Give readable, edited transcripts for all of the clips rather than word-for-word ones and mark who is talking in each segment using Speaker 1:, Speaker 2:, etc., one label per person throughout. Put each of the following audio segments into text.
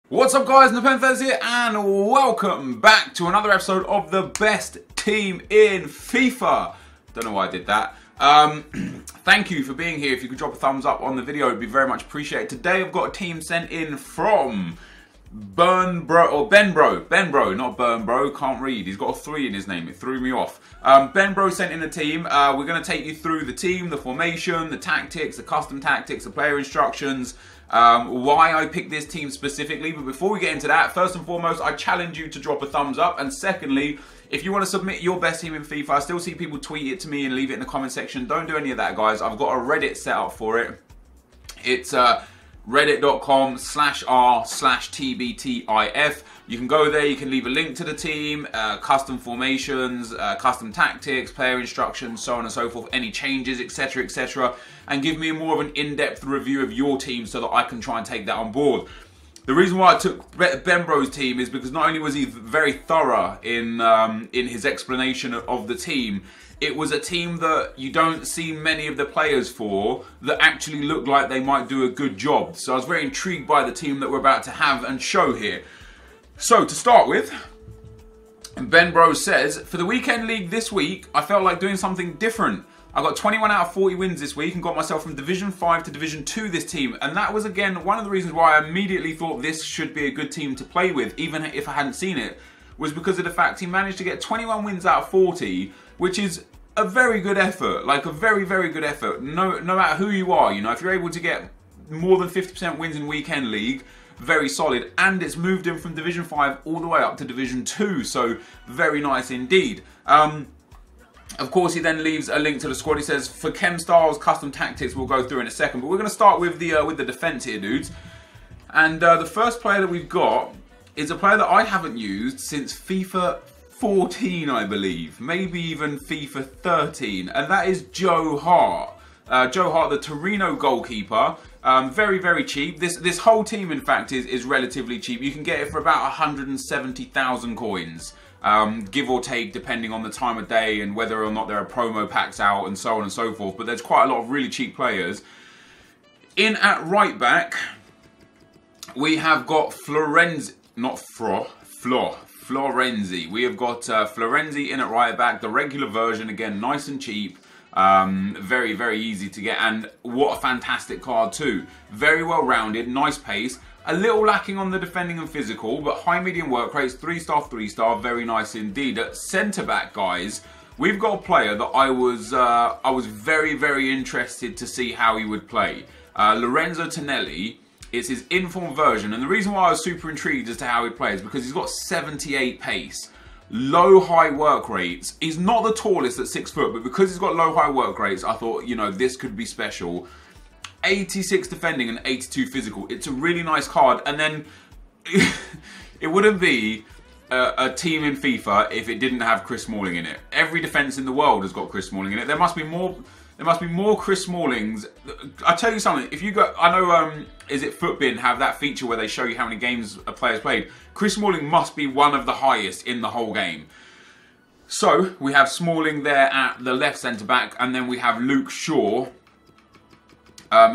Speaker 1: What's up guys, NepentheZ here and welcome back to another episode of the best team in FIFA. Don't know why I did that. Thank you for being here. If you could drop a thumbs up on the video, it'd be very much appreciated. Today I've got a team sent in from Benbro, not Burnbro, can't read. He's got a 3 in his name, it threw me off. Benbro sent in a team. We're going to take you through the team, the formation, the tactics, the custom tactics, the player instructions, why I picked this team specifically. But before we get into that, first and foremost, I challenge you to drop a thumbs up. And secondly, if you want to submit your best team in FIFA, I still see people tweet it to me and leave it in the comment section. Don't do any of that, guys. I've got a Reddit set up for it. It's reddit.com/r/tbtif. You can go there, you can leave a link to the team, custom formations, custom tactics, player instructions, so on and so forth, any changes, etc, etc, and give me more of an in-depth review of your team so that I can try and take that on board. The reason why I took Benbro's team is because not only was he very thorough in his explanation of the team, it was a team that you don't see many of the players for that actually look like they might do a good job. So I was very intrigued by the team that we're about to have and show here. So to start with, Benbro says, for the weekend league this week, I felt like doing something different. I got 21 out of 40 wins this week and got myself from Division 5 to Division 2 this team. And that was, again, one of the reasons why I immediately thought this should be a good team to play with, even if I hadn't seen it, was because of the fact he managed to get 21 wins out of 40, which is a very good effort, like a very, very good effort. No matter who you are, you know, if you're able to get more than 50% wins in weekend league, very solid. And it's moved him from Division 5 all the way up to Division 2, so very nice indeed. Of course, he then leaves a link to the squad. He says, for chem styles, custom tactics, we'll go through in a second. But we're going to start with the defense here, dudes. And the first player that we've got is a player that I haven't used since FIFA 14, I believe. Maybe even FIFA 13. And that is Joe Hart. Joe Hart, the Torino goalkeeper. Very, very cheap. This whole team, in fact, is relatively cheap. You can get it for about 170,000 coins. Give or take, depending on the time of day and whether or not there are promo packs out and so on and so forth. But there's quite a lot of really cheap players. In at right back, we have got Florenzi. We have got Florenzi in at right back, the regular version, again, nice and cheap. Very, very easy to get, and what a fantastic card too. Very well rounded, nice pace. A little lacking on the defending and physical, but high medium work rates, 3-star, 3-star, very nice indeed. At centre back, guys, we've got a player that I was very, very interested to see how he would play. Lorenzo Tonelli. It's his inform version, and the reason why I was super intrigued as to how he plays is because he's got 78 pace, low high work rates. He's not the tallest at 6 foot, but because he's got low high work rates, I thought, you know, this could be special. 86 defending and 82 physical. It's a really nice card, and then it wouldn't be a team in FIFA if it didn't have Chris Smalling in it. Every defense in the world has got Chris Smalling in it. There must be more Chris Smallings. I tell you something. If you go, I know, is it Footbin have that feature where they show you how many games a player's played? Chris Smalling must be one of the highest in the whole game. So we have Smalling there at the left centre back, and then we have Luke Shaw,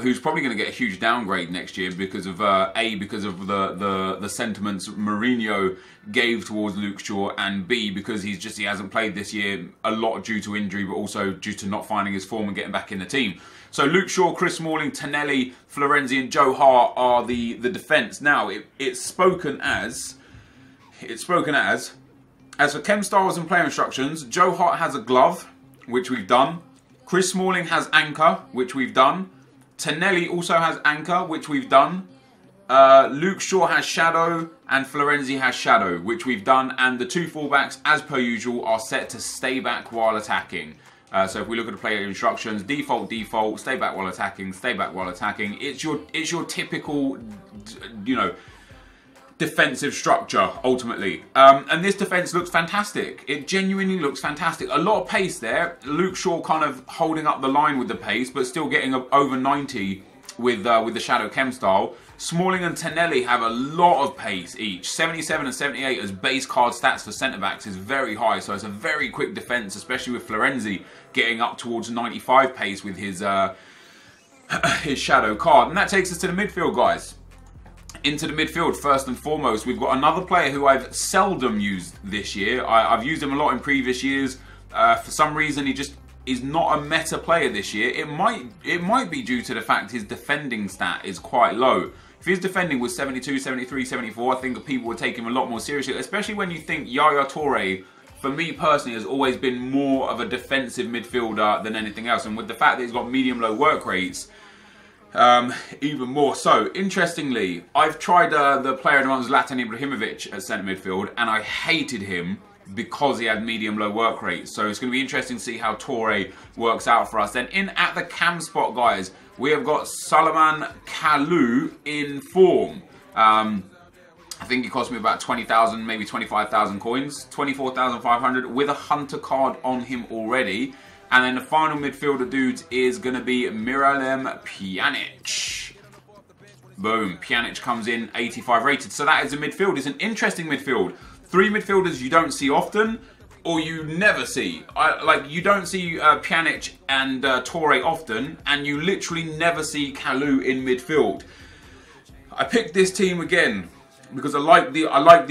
Speaker 1: who's probably going to get a huge downgrade next year because of because of the sentiments Mourinho gave towards Luke Shaw, and B, because he hasn't played this year, a lot due to injury, but also due to not finding his form and getting back in the team. So Luke Shaw, Chris Smalling, Tonelli, Florenzi, and Joe Hart are the defence. Now it's spoken as for chem styles and player instructions. Joe Hart has a glove, which we've done. Chris Smalling has anchor, which we've done. Tonelli also has anchor, which we've done. Luke Shaw has shadow, and Florenzi has shadow, which we've done. And the two fullbacks, as per usual, are set to stay back while attacking. So if we look at the player instructions, default, stay back while attacking, stay back while attacking. It's your typical, you know, defensive structure, ultimately. And this defence looks fantastic. It genuinely looks fantastic. A lot of pace there. Luke Shaw kind of holding up the line with the pace, but still getting over 90 with the Shadow Chem style. Smalling and Tonelli have a lot of pace each. 77 and 78 as base card stats for centre-backs is very high, so it's a very quick defence, especially with Florenzi getting up towards 95 pace with his Shadow card. And that takes us to the midfield, guys. Into the midfield, first and foremost, we've got another player who I've seldom used this year. I've used him a lot in previous years. For some reason, he just is not a meta player this year. It might be due to the fact his defending stat is quite low. If his defending was 72, 73, 74, I think people would take him a lot more seriously, especially when you think Yaya Toure, for me personally, has always been more of a defensive midfielder than anything else. And with the fact that he's got medium-low work rates, even more so. Interestingly, I've tried the player in the month, Zlatan Ibrahimovic at centre midfield, and I hated him because he had medium-low work rates. So it's going to be interesting to see how Toure works out for us. Then in at the cam spot, guys, we have got Salomon Kalou in form. I think he cost me about 20,000, maybe 25,000 coins, 24,500 with a hunter card on him already. And then the final midfielder, dudes, is going to be Miralem Pjanic. Boom. Pjanic comes in 85 rated. So that is a midfield. It's an interesting midfield. 3 midfielders you don't see often, or you never see. You don't see Pjanic and Toure often, and you literally never see Kalou in midfield. I picked this team again because I like the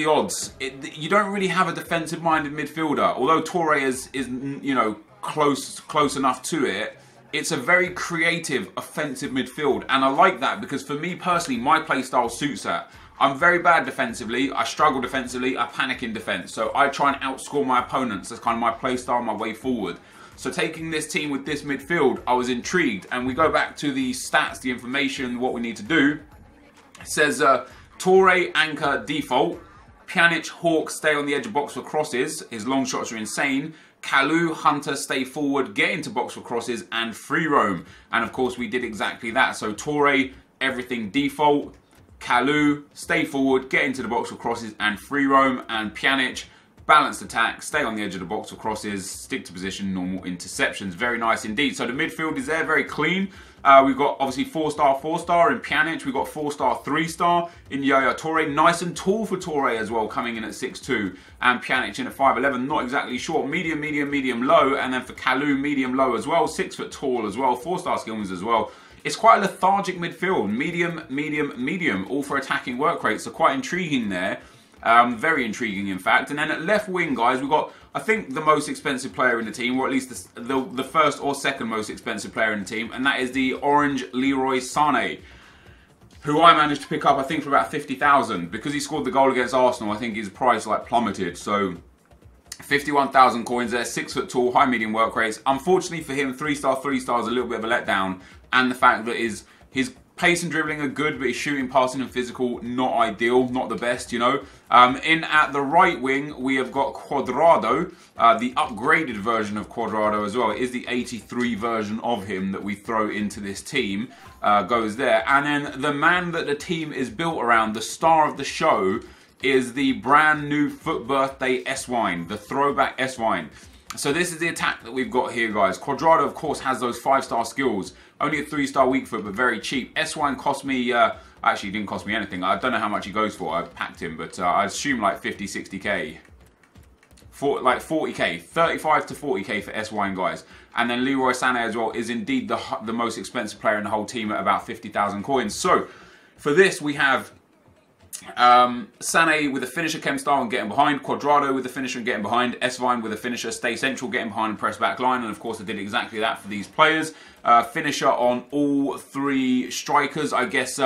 Speaker 1: odds. You don't really have a defensive-minded midfielder, although Toure is you know, close enough to it. It's a very creative offensive midfield, and I like that because for me personally, my playstyle suits that. I'm very bad defensively, I struggle defensively, I panic in defense, so I try and outscore my opponents. That's kind of my playstyle, my way forward. So taking this team with this midfield, I was intrigued, and we go back to the stats, the information, what we need to do. It says Toure anchor default, Pjanic Hawk stay on the edge of box for crosses, his long shots are insane. Kalou, Hunter, stay forward, get into box for crosses, and free roam. And of course, we did exactly that. So Toure, everything default. Kalou, stay forward, get into the box for crosses, and free roam. And Pjanic, balanced attack, stay on the edge of the box for crosses, stick to position, normal interceptions. Very nice indeed. So the midfield is there, very clean. We've got obviously 4-star in Pjanic. We've got 4-star, 3-star in Yaya Toure. Nice and tall for Toure as well, coming in at 6'2". And Pjanic in at 5'11". Not exactly short. Medium, medium, medium, low. And then for Kalou, medium, low as well. 6 foot tall as well. 4-star skills as well. It's quite a lethargic midfield. Medium, medium, medium. All for attacking work rates. So quite intriguing there. Very intriguing, in fact. And then at left wing, guys, we've got, I think, the most expensive player in the team, or at least the first or second most expensive player in the team, and that is the orange Leroy Sané, who I managed to pick up, I think, for about 50,000. Because he scored the goal against Arsenal, I think his price plummeted. So 51,000 coins there, 6 foot tall, high medium work rates. Unfortunately for him, 3-star, 3-star is a little bit of a letdown, and the fact that his pace and dribbling are good, but his shooting, passing and physical, not ideal, not the best, you know. In at the right wing, we have got Cuadrado, the upgraded version of Cuadrado as well. It is the 83 version of him that we throw into this team, goes there. And then the man that the team is built around, the star of the show, is the brand new Foot Birthday S-Wine, the throwback S-Wine. So this is the attack that we've got here, guys. Cuadrado, of course, has those 5-star skills. Only a 3-star weak foot, but very cheap. S-Wine cost me, actually, didn't cost me anything. I don't know how much he goes for. I packed him, but I assume like 50, 60k. Like 40k. 35 to 40k for S-Wine, guys. And then Leroy Sané as well is indeed the most expensive player in the whole team at about 50,000 coins. So, for this, we have Sané with a finisher, chem style and getting behind. Cuadrado with a finisher and getting behind. S-Vine with a finisher, stay central, getting behind and press back line. And of course I did exactly that for these players. Finisher on all 3 strikers. I guess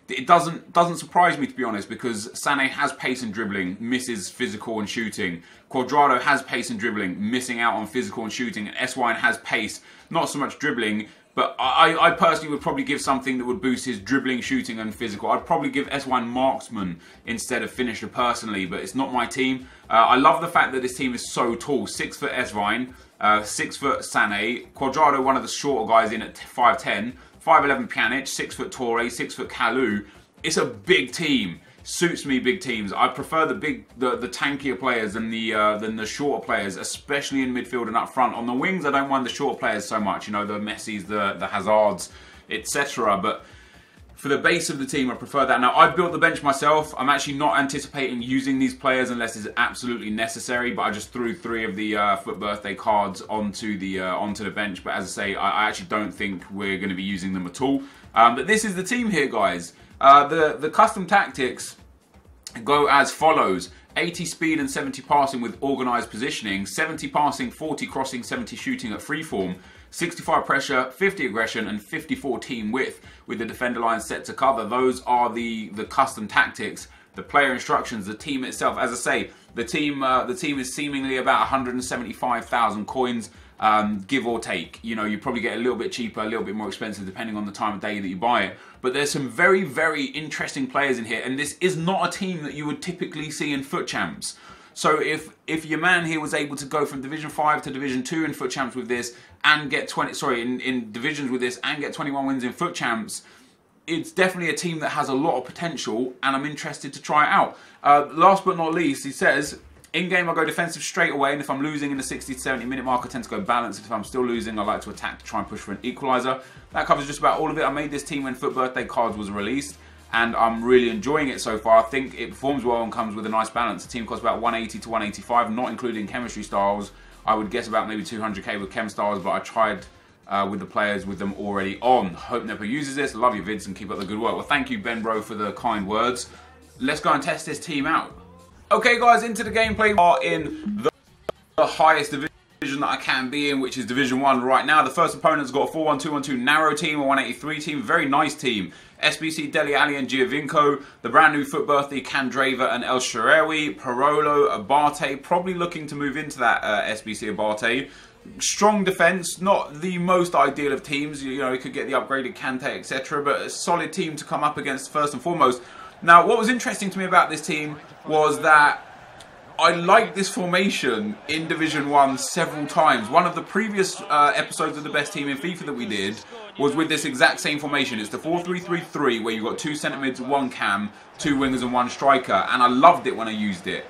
Speaker 1: it doesn't surprise me, to be honest, because Sané has pace and dribbling, misses physical and shooting. Cuadrado has pace and dribbling, missing out on physical and shooting. And S-Wine has pace, not so much dribbling. But I personally would probably give something that would boost his dribbling, shooting and physical. I'd probably give S1 marksman instead of finisher personally, but it's not my team. I love the fact that this team is so tall. 6 foot S-Vine, 6 foot Sané, Cuadrado, one of the shorter guys in at 5'10", 5'11" Pjanic, 6 foot Toure, 6 foot Kalou. It's a big team. Suits me, big teams. I prefer the tankier players than the shorter players, especially in midfield and up front. On the wings, I don't mind the shorter players so much, you know, the Messis, the Hazards, etc. But for the base of the team, I prefer that. Now, I've built the bench myself. I'm actually not anticipating using these players unless it's absolutely necessary, but I just threw 3 of the Foot Birthday cards onto the bench. But as I say, I actually don't think we're going to be using them at all. But this is the team here, guys. The custom tactics go as follows: 80 speed and 70 passing with organised positioning, 70 passing, 40 crossing, 70 shooting at freeform, 65 pressure, 50 aggression, and 54 team width with the defender line set to cover. Those are the custom tactics. The player instructions, the team itself. As I say, the team is seemingly about 175,000 coins, give or take. You know, you probably get a little bit cheaper, a little bit more expensive, depending on the time of day that you buy it. But there's some very, very interesting players in here, and this is not a team that you would typically see in Foot Champs. So if your man here was able to go from Division 5 to Division 2 in Foot Champs with this, and get in divisions with this, and get 21 wins in Foot Champs, it's definitely a team that has a lot of potential, and I'm interested to try it out. Last but not least, he says, in-game I go defensive straight away, and if I'm losing in the 60 to 70 minute mark, I tend to go balanced. If I'm still losing, I like to attack to try and push for an equaliser. That covers just about all of it. I made this team when Foot Birthday Cards was released, and I'm really enjoying it so far. I think it performs well and comes with a nice balance. The team costs about 180 to 185, not including chemistry styles. I would guess about maybe 200k with chem styles, but I tried with the players with them already on. Hope Nepo uses this. Love your vids and keep up the good work. Well, thank you, Ben Bro, for the kind words. Let's go and test this team out. Okay, guys, into the gameplay. We are in the highest division that I can be in, which is Division 1 right now. The first opponent's got a 4-1-2-1-2 narrow team, a 183 team. Very nice team. SBC, Deli Ali and Giovinco. The brand new Foot Birthday, Candrava and El Shaarawy. Parolo, Abate. Probably looking to move into that SBC Abate. Strong defence, not the most ideal of teams. You know, you could get the upgraded Kante, etc. But a solid team to come up against first and foremost. Now, what was interesting to me about this team was that I liked this formation in Division 1 several times. One of the previous episodes of the best team in FIFA that we did was with this exact same formation. It's the 4-3-3-3 where you've got 2 centre mids, 1 cam, 2 wingers and 1 striker. And I loved it when I used it.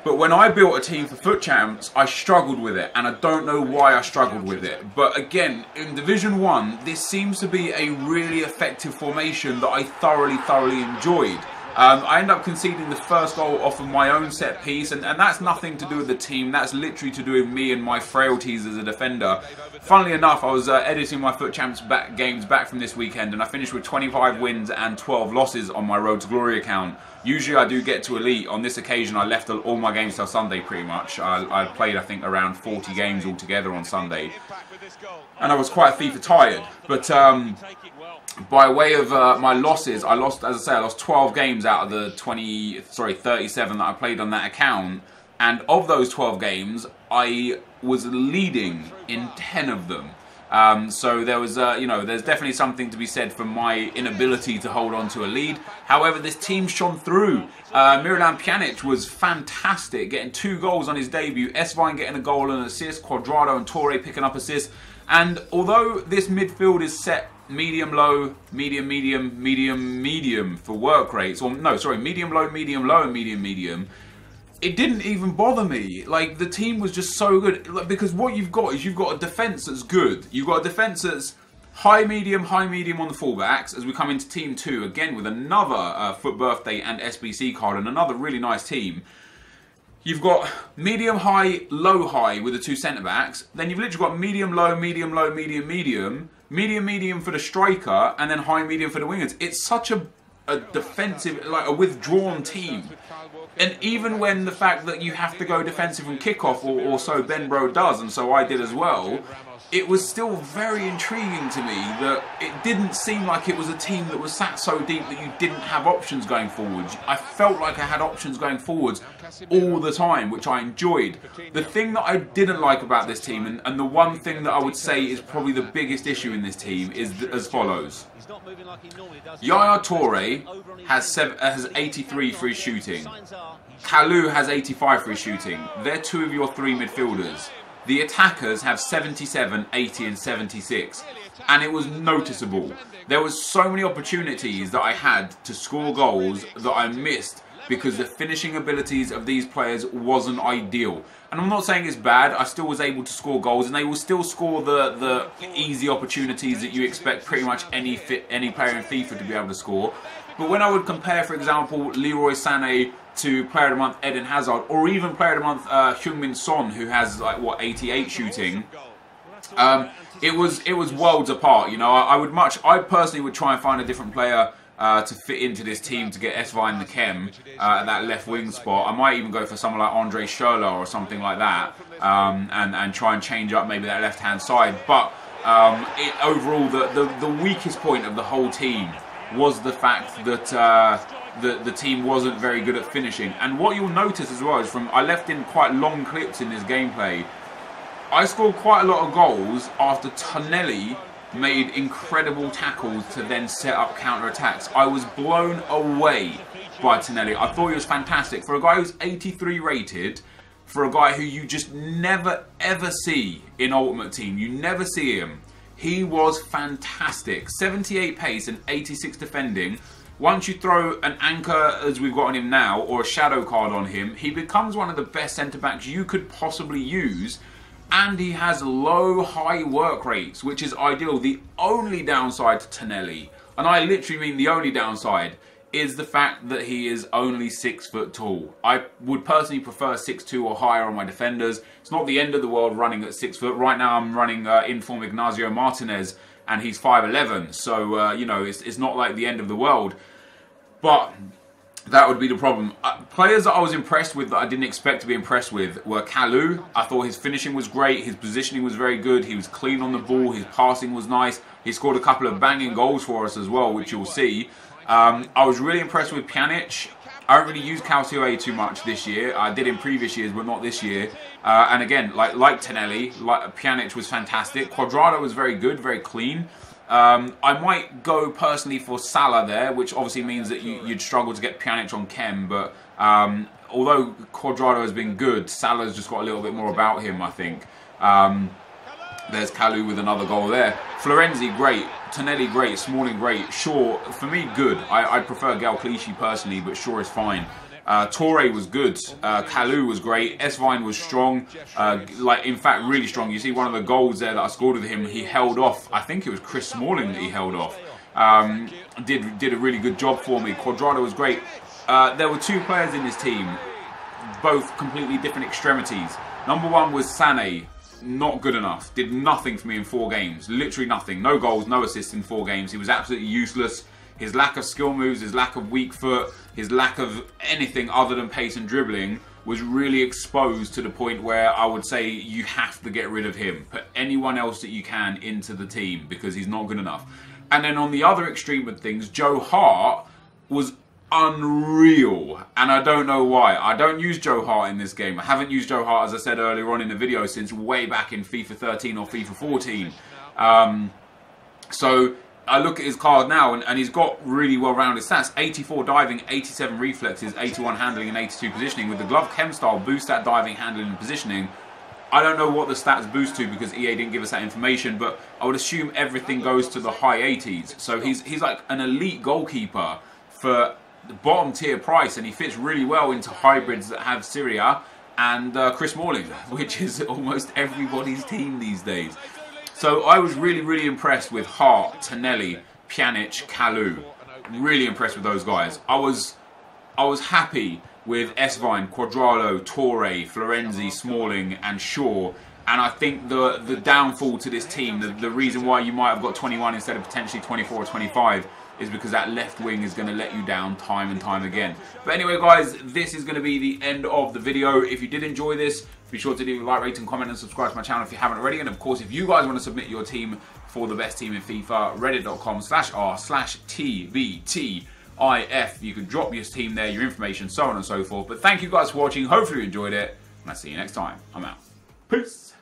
Speaker 1: But when I built a team for Foot Champs, I struggled with it, and I don't know why I struggled with it. But again, in Division 1, this seems to be a really effective formation that I thoroughly enjoyed. I end up conceding the first goal off of my own set piece, and that's nothing to do with the team. That's literally to do with me and my frailties as a defender. Funnily enough, I was editing my Foot Champs games back from this weekend, and I finished with 25 wins and 12 losses on my Road to Glory account. Usually I do get to Elite. On this occasion, I left all my games till Sunday pretty much. I played, I think, around 40 games altogether on Sunday. And I was quite FIFA tired. But by way of my losses, I lost 12 games out of the 37 that I played on that account. And of those 12 games, I was leading in 10 of them. So there was, you know, there's definitely something to be said for my inability to hold on to a lead. However, this team shone through. Miralem Pjanic was fantastic, getting 2 goals on his debut. Esvine getting a goal and an assist. Cuadrado and Torre picking up assists. And although this midfield is set medium-low, medium-medium for work rates, or no, sorry, medium-low, medium-low, and medium-medium, it didn't even bother me. Like, the team was just so good. Like, because what you've got is you've got a defence that's good. You've got a defence that's high, medium on the fullbacks as we come into Team 2, again with another Foot Birthday and SBC card and another really nice team. You've got medium-high, low-high with the 2 centre-backs. Then you've literally got medium-low, medium-low, medium-medium, medium-medium for the striker, and then high-medium for the wingers. It's such a defensive, like a withdrawn team. And even when the fact that you have to go defensive and kickoff, or so Ben Bro does, and so I did as well, it was still very intriguing to me that it didn't seem like it was a team that was sat so deep that you didn't have options going forwards. I felt like I had options going forwards all the time, which I enjoyed. The thing that I didn't like about this team, and the one thing that I would say is probably the biggest issue in this team, is as follows. Yaya Toure has 83 for his shooting. Kalu has 85 for his shooting. They're 2 of your 3 midfielders. The attackers have 77, 80 and 76. And it was noticeable. There was so many opportunities that I had to score goals that I missed because the finishing abilities of these players wasn't ideal. And I'm not saying it's bad, I still was able to score goals, and they will still score the easy opportunities that you expect pretty much any player in FIFA to be able to score. But when I would compare, for example, Leroy Sané to Player of the Month Eden Hazard, or even Player of the Month Heung-min Son, who has like what 88 shooting, it was worlds apart. You know, I personally would try and find a different player to fit into this team to get Esvine the Chem at that left wing spot. I might even go for someone like Andre Schürrle or something like that, and try and change up maybe that left-hand side. But overall, the weakest point of the whole team was the fact that the team wasn't very good at finishing. And what you'll notice as well is I left in quite long clips in this gameplay. I scored quite a lot of goals after Tonelli made incredible tackles to then set up counter-attacks. I was blown away by Tonelli. I thought he was fantastic. For a guy who's 83 rated, for a guy who you just never ever see in Ultimate Team, you never see him, he was fantastic. 78 pace and 86 defending. Once you throw an anchor, as we've got on him now, or a shadow card on him, he becomes one of the best centre-backs you could possibly use. And he has low, high work rates, which is ideal. The only downside to Tonelli, and I literally mean the only downside, is the fact that he is only 6 foot tall. I would personally prefer 6'2" or higher on my defenders. It's not the end of the world running at 6 foot. Right now I'm running in-form Ignacio Martinez, and he's 5'11". So, you know, it's not like the end of the world. But that would be the problem. Players that I was impressed with that I didn't expect to be impressed with were Callum. I thought his finishing was great. His positioning was very good. He was clean on the ball. His passing was nice. He scored a couple of banging goals for us as well, which you'll see. I was really impressed with Pjanic. I don't really use Calciopé too much this year. I did in previous years, but not this year. And again, like Tonelli, Pjanic was fantastic. Cuadrado was very good, very clean. I might go personally for Salah there, which obviously means that you'd struggle to get Pjanic on Chem, but although Cuadrado has been good, Salah's just got a little bit more about him, I think. There's Kalu with another goal there. Florenzi, great. Tonelli, great. Smalling, great. Shaw, for me, good. I prefer Gal Clichy personally, but Shaw is fine. Torre was good. Kalu was great. Esvine was strong. In fact, really strong. You see one of the goals there that I scored with him, he held off. I think it was Chris Smalling that he held off. Did a really good job for me. Cuadrado was great. There were two players in this team, both completely different extremities. Number one was Sané. Not good enough. Did nothing for me in 4 games. Literally nothing. No goals, no assists in 4 games. He was absolutely useless. His lack of skill moves, his lack of weak foot, his lack of anything other than pace and dribbling was really exposed to the point where I would say you have to get rid of him. Put anyone else that you can into the team because he's not good enough. And then on the other extreme of things, Joe Hart was unreal, and I don't know why. I don't use Joe Hart in this game. I haven't used Joe Hart, as I said earlier on in the video, since way back in FIFA 13 or FIFA 14. So I look at his card now, and he's got really well-rounded stats. 84 diving, 87 reflexes, 81 handling, and 82 positioning. With the glove chem style, boost that diving, handling, and positioning. I don't know what the stats boost to because EA didn't give us that information, but I would assume everything goes to the high 80s. So he's like an elite goalkeeper for the bottom tier price, and he fits really well into hybrids that have Syria and Chris Smalling, which is almost everybody's team these days. So I was really impressed with Hart, Tonelli, Pjanic, Kalu. Really impressed with those guys. I was happy with Esvine, Cuadrado, Torre, Florenzi, Smalling and Shaw. And I think the downfall to this team, the reason why you might have got 21 instead of potentially 24 or 25, is because that left wing is going to let you down time and time again. But anyway, guys, this is going to be the end of the video. If you did enjoy this, be sure to leave a like, rate and comment and subscribe to my channel if you haven't already. And of course, if you guys want to submit your team for the best team in FIFA, reddit.com/r/TVTIF. You can drop your team there, your information, so on and so forth. But thank you guys for watching. Hopefully you enjoyed it, and I'll see you next time. I'm out. Peace.